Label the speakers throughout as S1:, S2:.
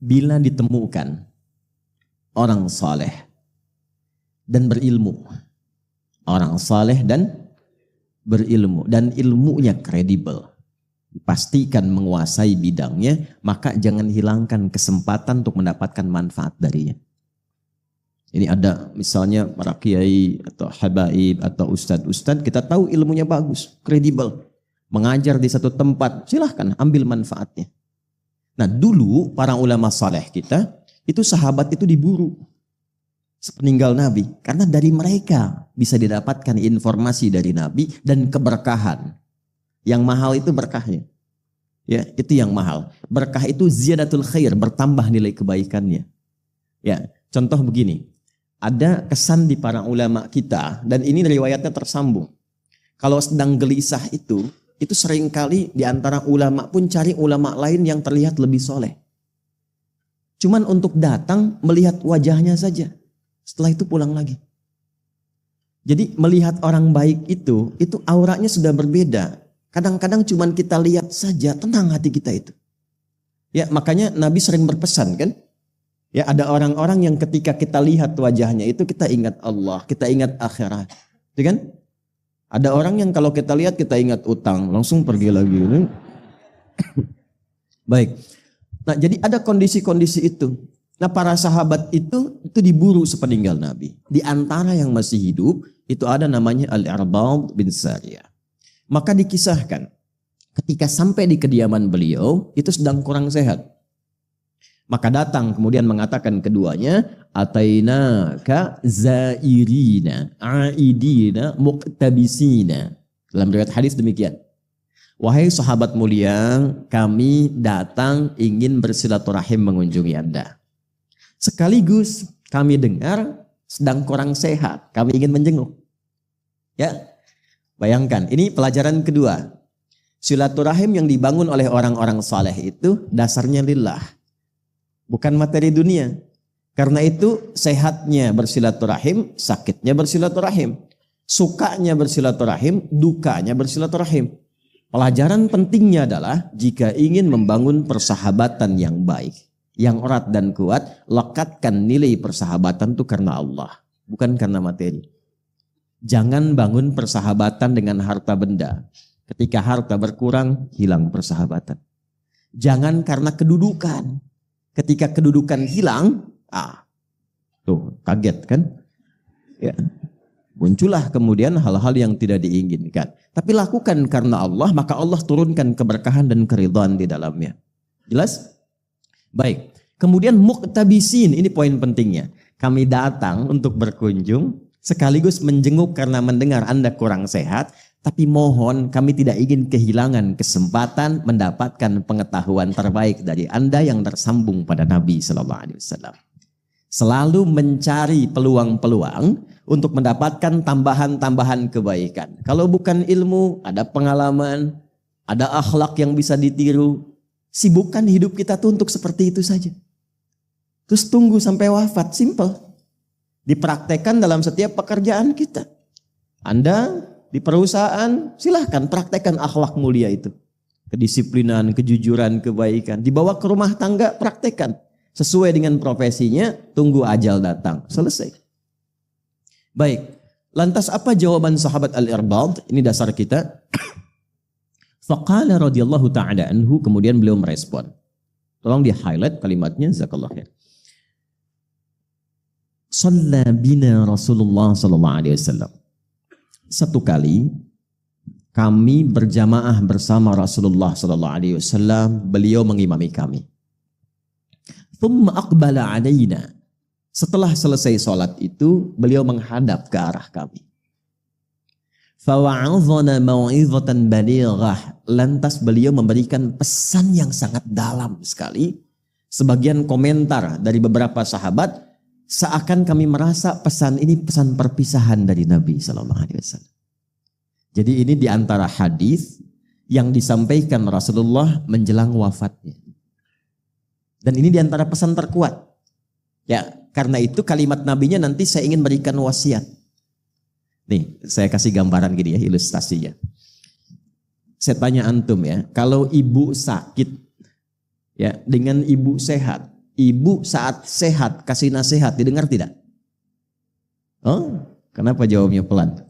S1: bila ditemukan orang saleh dan berilmu, orang saleh dan berilmu, dan ilmunya kredibel, dipastikan menguasai bidangnya, maka jangan hilangkan kesempatan untuk mendapatkan manfaat darinya. Ini ada misalnya para kiai atau habaib atau ustadz-ustadz, kita tahu ilmunya bagus, kredibel, mengajar di satu tempat, silahkan ambil manfaatnya. Nah dulu para ulama saleh kita, itu sahabat itu diburu sepeninggal Nabi, karena dari mereka bisa didapatkan informasi dari Nabi dan keberkahan. Yang mahal itu berkahnya. Ya, itu yang mahal. Berkah itu ziyadatul khair, bertambah nilai kebaikannya. Ya, contoh begini. Ada kesan di para ulama kita, dan ini riwayatnya tersambung. Kalau sedang gelisah itu seringkali di antara ulama pun cari ulama lain yang terlihat lebih soleh. Cuman untuk datang melihat wajahnya saja. Setelah itu pulang lagi. Jadi melihat orang baik itu auranya sudah berbeda. Kadang-kadang cuman kita lihat saja, tenang hati kita itu. Ya, makanya Nabi sering berpesan kan? Ya, ada orang-orang yang ketika kita lihat wajahnya itu kita ingat Allah, kita ingat akhirat. Ya kan? Ada orang yang kalau kita lihat kita ingat utang, langsung pergi lagi. Baik. Nah, jadi ada kondisi-kondisi itu. Nah, para sahabat itu diburu sepeninggal Nabi. Di antara yang masih hidup, itu ada namanya Al-Irbad bin Sariyah. Maka dikisahkan, ketika sampai di kediaman beliau, itu sedang kurang sehat. Maka datang kemudian mengatakan keduanya, atainaka zairina, aidina, muqtabisina. Dalam riwayat hadis demikian. Wahai sahabat mulia, kami datang ingin bersilaturahim mengunjungi Anda. Sekaligus kami dengar sedang kurang sehat, kami ingin menjenguk. Ya, bayangkan, ini pelajaran kedua. Silaturahim yang dibangun oleh orang-orang saleh itu dasarnya lillah, bukan materi dunia. Karena itu sehatnya bersilaturahim, sakitnya bersilaturahim, sukanya bersilaturahim, dukanya bersilaturahim. Pelajaran pentingnya adalah jika ingin membangun persahabatan yang baik, yang erat dan kuat, lekatkan nilai persahabatan itu karena Allah, bukan karena materi. Jangan bangun persahabatan dengan harta benda. Ketika harta berkurang, hilang persahabatan. Jangan karena kedudukan. Ketika kedudukan hilang, tuh kaget kan? Ya. Muncullah kemudian hal-hal yang tidak diinginkan. Tapi lakukan karena Allah, maka Allah turunkan keberkahan dan keridhaan di dalamnya. Jelas? Baik. Kemudian muqtabisin, ini poin pentingnya. Kami datang untuk berkunjung, sekaligus menjenguk karena mendengar Anda kurang sehat, tapi mohon kami tidak ingin kehilangan kesempatan mendapatkan pengetahuan terbaik dari Anda yang tersambung pada Nabi Sallallahu Alaihi Wasallam. Selalu mencari peluang-peluang untuk mendapatkan tambahan-tambahan kebaikan. Kalau bukan ilmu, ada pengalaman, ada akhlak yang bisa ditiru. Sibukkan hidup kita tuh untuk seperti itu saja. Terus tunggu sampai wafat, simple. Dipraktekkan dalam setiap pekerjaan kita. Anda di perusahaan, silahkan praktekkan akhlak mulia itu. Kedisiplinan, kejujuran, kebaikan. Dibawa ke rumah tangga, praktekkan. Sesuai dengan profesinya, tunggu ajal datang. Selesai. Baik, lantas apa jawaban sahabat Al-Irbad? Ini dasar kita. Faqala radhiyallahu ta'ala anhu, kemudian beliau merespon. Tolong di highlight kalimatnya, jazakallahu khair. Shalla bina Rasulullah sallallahu alaihi wasallam. Satu kali kami berjamaah bersama Rasulullah sallallahu alaihi wasallam, beliau mengimami kami. Thumma aqbala alaina. Setelah selesai sholat itu, beliau menghadap ke arah kami. Fawa'adhana mau'izatan balighah. Lantas beliau memberikan pesan yang sangat dalam sekali. Sebagian komentar dari beberapa sahabat, seakan kami merasa pesan ini pesan perpisahan dari Nabi Sallallahu Alaihi Wasallam. Jadi ini diantara hadis yang disampaikan Rasulullah menjelang wafatnya. Dan ini diantara pesan terkuat. Ya, karena itu kalimat nabinya nanti saya ingin berikan wasiat. Nih, saya kasih gambaran gini ya, ilustrasinya. Saya tanya antum ya, kalau ibu sakit ya dengan ibu sehat, Ibu saat sehat kasih nasihat didengar tidak? Oh, kenapa jawabnya pelan?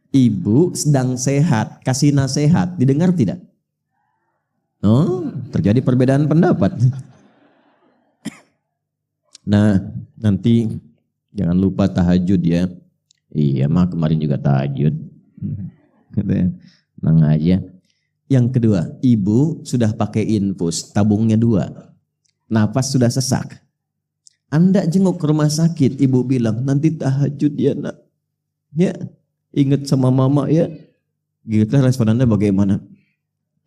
S1: Ibu sedang sehat kasih nasihat didengar tidak? Oh, terjadi perbedaan pendapat. Nah, nanti jangan lupa tahajud ya. Iya, mah kemarin juga tahajud. Tenang aja. Yang kedua, ibu sudah pakai infus, tabungnya 2. Nafas sudah sesak. Anda jenguk ke rumah sakit, ibu bilang, nanti tahajud ya nak. Ya, ingat sama mama ya. Gitu respon Anda bagaimana?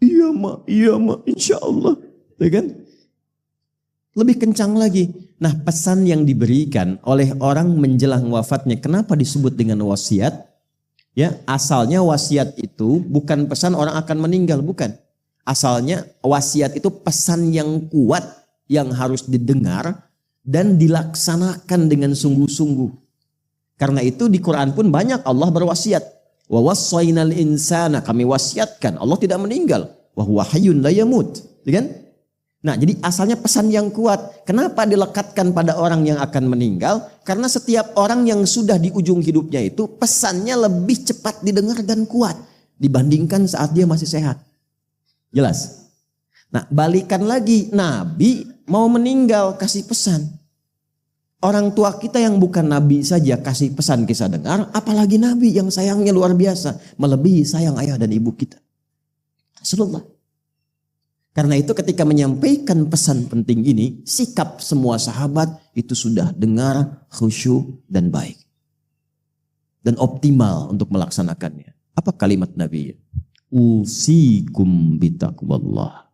S1: Iya mak, insya Allah. Ya kan? Lebih kencang lagi. Nah, pesan yang diberikan oleh orang menjelang wafatnya, kenapa disebut dengan wasiat? Ya, asalnya wasiat itu bukan pesan orang akan meninggal, bukan. Asalnya wasiat itu pesan yang kuat yang harus didengar dan dilaksanakan dengan sungguh-sungguh. Karena itu di Quran pun banyak Allah berwasiat. Wa wassaynal insana, kami wasiatkan. Allah tidak meninggal. Wa huwa hayyun la yamut. Ya kan? Nah, jadi asalnya pesan yang kuat. Kenapa dilekatkan pada orang yang akan meninggal? Karena setiap orang yang sudah di ujung hidupnya itu pesannya lebih cepat didengar dan kuat dibandingkan saat dia masih sehat. Jelas? Nah, balikan lagi, Nabi mau meninggal kasih pesan. Orang tua kita yang bukan Nabi saja kasih pesan kisah dengar, apalagi Nabi yang sayangnya luar biasa, melebihi sayang ayah dan ibu kita. Rasulullah. Karena itu ketika menyampaikan pesan penting ini, sikap semua sahabat itu sudah dengar, khusyuk dan baik. Dan optimal untuk melaksanakannya. Apa kalimat Nabi? Usikum bitaqwallah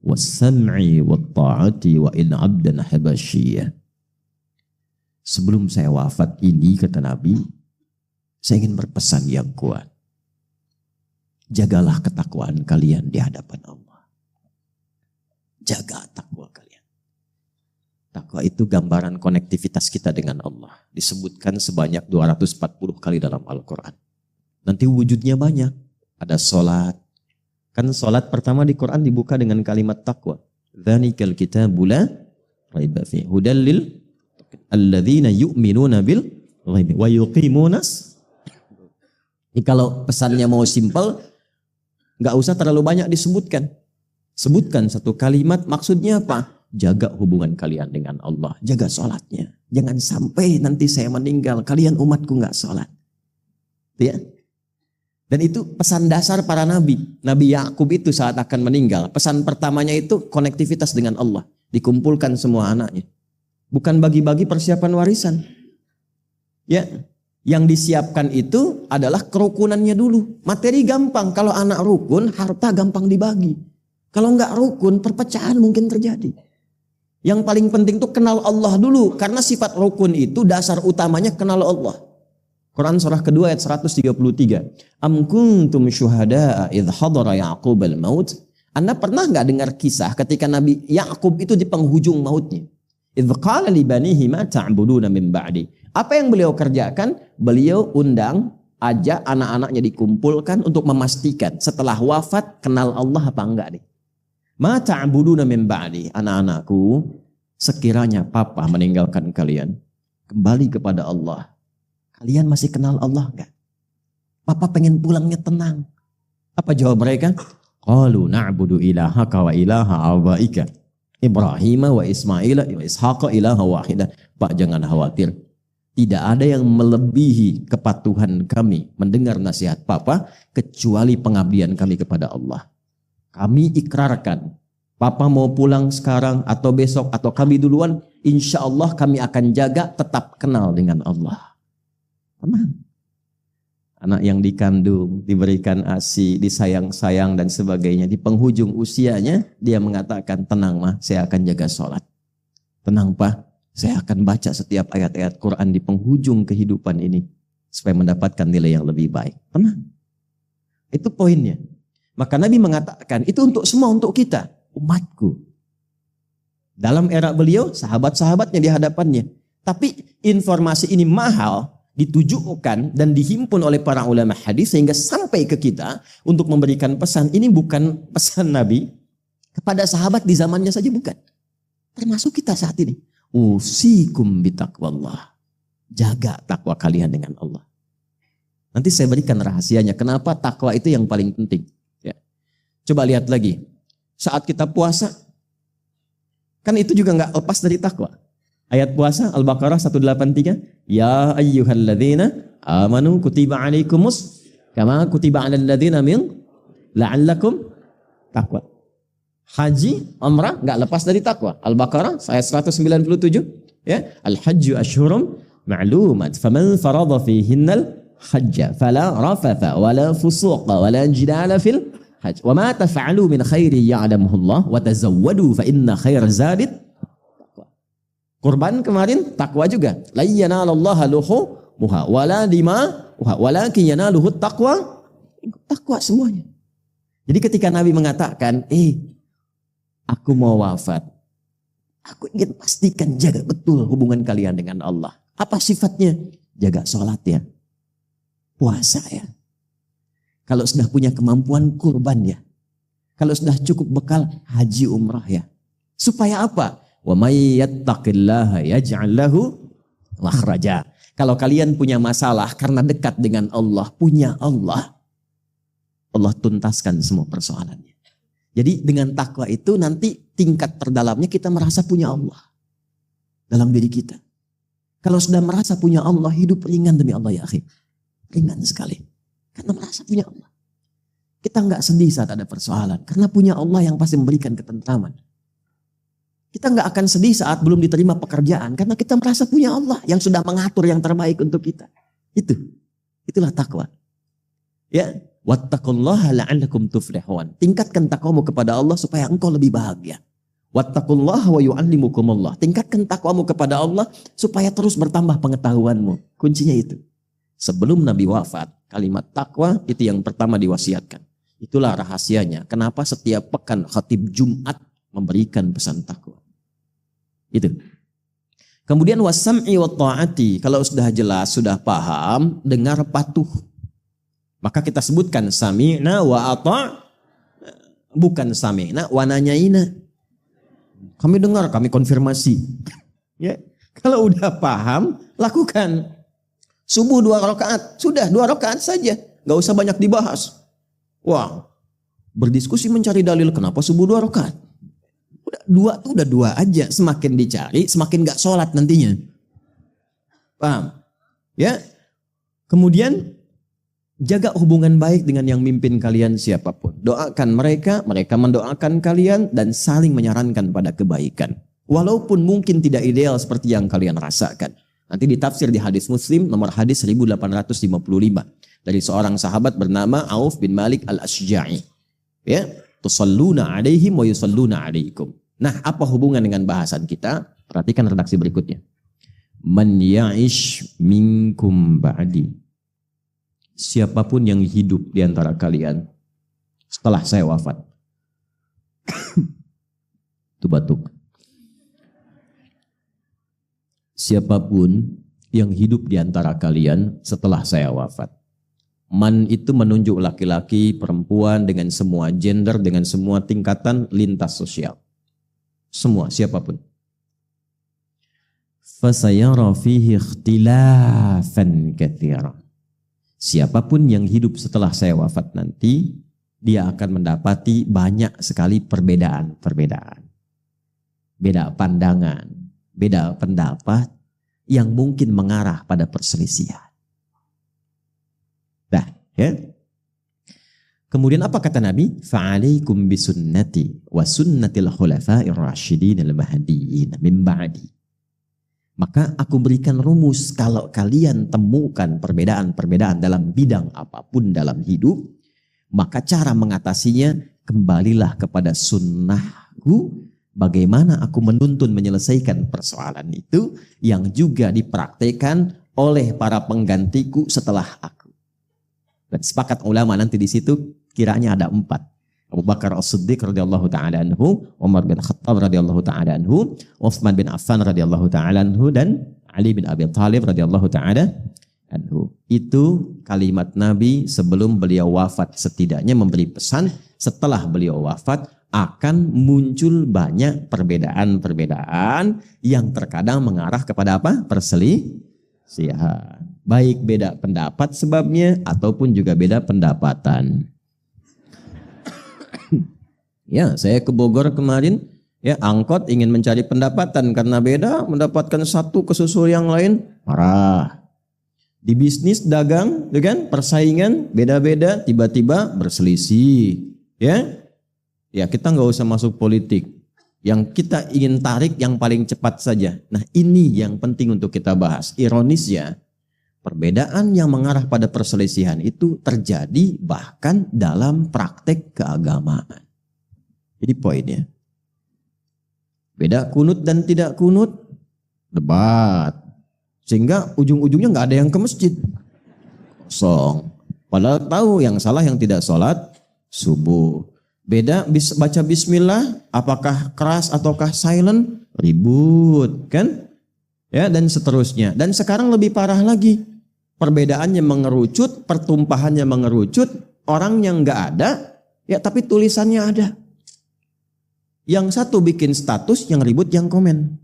S1: was-sam'i wat-ta'ati wa in 'abdan habasyiyah. Sebelum saya wafat ini, kata Nabi, saya ingin berpesan yang kuat. Jagalah ketakwaan kalian di hadapan Allah. Jaga takwa kalian. Takwa itu gambaran konektivitas kita dengan Allah. Disebutkan sebanyak 240 kali dalam Al-Quran. Nanti wujudnya banyak. Ada sholat. Kan sholat pertama di Quran dibuka dengan kalimat takwa. Dzanikal kitabu la raiba fihi hudal lil alladzina yu'minuna bil ghaibi wa yuqimunas. Ini kalau pesannya mau simpel, nggak usah terlalu banyak disebutkan. Sebutkan satu kalimat, maksudnya apa? Jaga hubungan kalian dengan Allah, jaga sholatnya. Jangan sampai nanti saya meninggal, kalian umatku nggak sholat. Ya. Dan itu pesan dasar para nabi. Nabi Yakub itu saat akan meninggal, pesan pertamanya itu konektivitas dengan Allah. Dikumpulkan semua anaknya. Bukan bagi-bagi persiapan warisan. Ya, yang disiapkan itu adalah kerukunannya dulu. Materi gampang, kalau anak rukun, harta gampang dibagi. Kalau nggak rukun, perpecahan mungkin terjadi. Yang paling penting itu kenal Allah dulu. Karena sifat rukun itu dasar utamanya kenal Allah. Quran surah kedua ayat 133. Am kuntum syuhada'a idh hadara Ya'qub al-maut. Anda pernah nggak dengar kisah ketika Nabi Ya'qub itu di penghujung mautnya? Idh qala li banihi ma ta'buduna min ba'di. Apa yang beliau kerjakan? Beliau undang, ajak anak-anaknya dikumpulkan untuk memastikan setelah wafat kenal Allah apa enggak nih. Ma ta'buduna min ba'di. Anak-anakku, sekiranya papa meninggalkan kalian, kembali kepada Allah. Kalian masih kenal Allah enggak? Papa pengen pulangnya tenang. Apa jawab mereka? Qalu na'budu ilahaka wa ilaha abaika Ibrahim wa Ismail wa Ishaq ilaha wahidah. Pak, jangan khawatir. Tidak ada yang melebihi kepatuhan kami mendengar nasihat Papa kecuali pengabdian kami kepada Allah. Kami ikrarkan, Papa mau pulang sekarang atau besok atau kami duluan, insya Allah kami akan jaga tetap kenal dengan Allah. Tenang. Anak yang dikandung, diberikan ASI, disayang-sayang dan sebagainya. Di penghujung usianya dia mengatakan, tenang mah, saya akan jaga sholat. Tenang Pak, saya akan baca setiap ayat-ayat Quran di penghujung kehidupan ini. Supaya mendapatkan nilai yang lebih baik. Tenang. Itu poinnya. Maka Nabi mengatakan, itu untuk semua, untuk kita. Umatku. Dalam era beliau, sahabat-sahabatnya di hadapannya. Tapi informasi ini mahal, ditujukan dan dihimpun oleh para ulama hadis sehingga sampai ke kita untuk memberikan pesan. Ini bukan pesan Nabi kepada sahabat di zamannya saja, bukan. Termasuk kita saat ini. Usikum bitaqwallah. Jaga takwa kalian dengan Allah. Nanti saya berikan rahasianya. Kenapa takwa itu yang paling penting. Ya. Coba lihat lagi. Saat kita puasa, kan itu juga nggak lepas dari takwa. Ayat puasa Al-Baqarah 183. Ya ayyuhalladzina amanu kutiba alaikumus kama kutiba alal ladzina min la'allakum takwa. Haji, umrah nggak lepas dari takwa. Al-Baqarah ayat 197. Ya, al-hajju ashhurum ma'lumat. Faman farada fihinnal hajja fala rafatha wala fusuqa wala jidala fil hajj. Wa ma taf'alu min khairi ya'lamuhu Allah wa tazawwadu fa inna khairaz zadi taqwa. Kurban kemarin takwa juga. La yanalallaha luhumuha wala dima'uha walakin yanaluhu taqwa. Takwa semuanya. Jadi ketika Nabi mengatakan, aku mau wafat. Aku ingin pastikan jaga betul hubungan kalian dengan Allah. Apa sifatnya? Jaga sholat ya. Puasa ya. Kalau sudah punya kemampuan kurban ya. Kalau sudah cukup bekal haji umrah ya. Supaya apa? Wa may yattaqillaha yaj'al lahu makhraja. Kalau kalian punya masalah karena dekat dengan Allah, punya Allah, Allah tuntaskan semua persoalannya. Jadi dengan takwa itu nanti tingkat terdalamnya kita merasa punya Allah dalam diri kita. Kalau sudah merasa punya Allah, hidup ringan demi Allah ya akhi. Ringan sekali. Karena merasa punya Allah. Kita nggak sedih saat ada persoalan. Karena punya Allah yang pasti memberikan ketentraman. Kita nggak akan sedih saat belum diterima pekerjaan. Karena kita merasa punya Allah yang sudah mengatur yang terbaik untuk kita. Itulah takwa. Ya. Wattaqullaha la'allakum tuflihun. Tingkatkan takwamu kepada Allah supaya engkau lebih bahagia. Wattaqullaha wa yu'allimukumullah. Tingkatkan takwamu kepada Allah supaya terus bertambah pengetahuanmu. Kuncinya itu. Sebelum Nabi wafat, kalimat takwa itu yang pertama diwasiatkan. Itulah rahasianya. Kenapa setiap pekan khatib Jumat memberikan pesan takwa. Itu. Kemudian wasam'i wa ta'ati. Kalau sudah jelas, sudah paham, dengar patuh. Maka kita sebutkan sami'na wa ata', bukan sami'na wa nanyaina. Kami dengar, kami konfirmasi. Ya, kalau udah paham, lakukan. Subuh 2 rakaat, sudah 2 rakaat saja, nggak usah banyak dibahas. Wah, berdiskusi mencari dalil kenapa subuh 2 rakaat. Udah dua aja, semakin dicari, semakin nggak sholat nantinya. Paham? Ya. Kemudian jaga hubungan baik dengan yang mimpin kalian siapapun. Doakan mereka, mereka mendoakan kalian dan saling menyarankan pada kebaikan. Walaupun mungkin tidak ideal seperti yang kalian rasakan. Nanti ditafsir di hadis Muslim nomor hadis 1855 dari seorang sahabat bernama Auf bin Malik al-Ashja'i. Ya, tusalluna alaihim wa yusalluna alaikum. Nah, apa hubungan dengan bahasan kita? Perhatikan redaksi berikutnya. Man ya'ish minkum ba'di. Siapapun yang hidup di antara kalian setelah saya wafat. Itu batuk. Siapapun yang hidup di antara kalian setelah saya wafat. Man itu menunjuk laki-laki, perempuan dengan semua gender, dengan semua tingkatan lintas sosial. Semua, siapapun. Fasayara fihi ikhtilafan katsiran. Siapapun yang hidup setelah saya wafat nanti, dia akan mendapati banyak sekali perbedaan-perbedaan. Beda pandangan, beda pendapat yang mungkin mengarah pada perselisihan. Nah, ya. Kemudian apa kata Nabi? Fa'alaikum bisunnati wa sunnatil khulafa'ir rasyidin al-mahdiyyin min ba'di. Maka aku berikan rumus, kalau kalian temukan perbedaan-perbedaan dalam bidang apapun dalam hidup, maka cara mengatasinya kembalilah kepada sunnahku, bagaimana aku menuntun menyelesaikan persoalan itu yang juga dipraktekkan oleh para penggantiku setelah aku. Dan sepakat ulama nanti di situ kiranya ada 4. Abu Bakar As-Siddiq radhiyallahu taala anhu, Umar bin Khattab radhiyallahu taala anhu, Utsman bin Affan radhiyallahu taala anhu, dan Ali bin Abi Thalib radhiyallahu taala anhu. Itu kalimat Nabi sebelum beliau wafat, setidaknya memberi pesan setelah beliau wafat, akan muncul banyak perbedaan-perbedaan yang terkadang mengarah kepada apa? Perselisihan. Baik beda pendapat sebabnya ataupun juga beda pendapatan. Ya, saya ke Bogor kemarin, ya angkot ingin mencari pendapatan karena beda, mendapatkan satu kesusul yang lain, marah. Di bisnis dagang, kan persaingan beda-beda, tiba-tiba berselisih, ya. Ya kita nggak usah masuk politik. Yang kita ingin tarik yang paling cepat saja. Nah ini yang penting untuk kita bahas. Ironisnya, perbedaan yang mengarah pada perselisihan itu terjadi bahkan dalam praktek keagamaan. Jadi poinnya, beda kunut dan tidak kunut, debat. Sehingga ujung-ujungnya nggak ada yang ke masjid. Kosong. Padahal tahu yang salah yang tidak sholat subuh. Beda baca bismillah, apakah keras ataukah silent, ribut kan? Ya dan seterusnya. Dan sekarang lebih parah lagi. Perbedaannya mengerucut, pertumpahannya mengerucut, orang yang nggak ada, ya tapi tulisannya ada. Yang satu bikin status, yang ribut yang komen.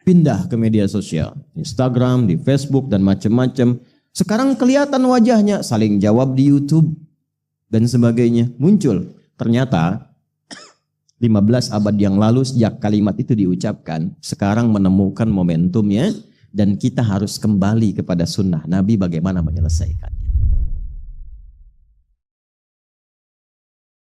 S1: Pindah ke media sosial, Instagram, di Facebook dan macam-macam. Sekarang kelihatan wajahnya, saling jawab di YouTube dan sebagainya. Muncul. Ternyata 15 abad yang lalu sejak kalimat itu diucapkan, sekarang menemukan momentumnya dan kita harus kembali kepada sunnah Nabi bagaimana menyelesaikan.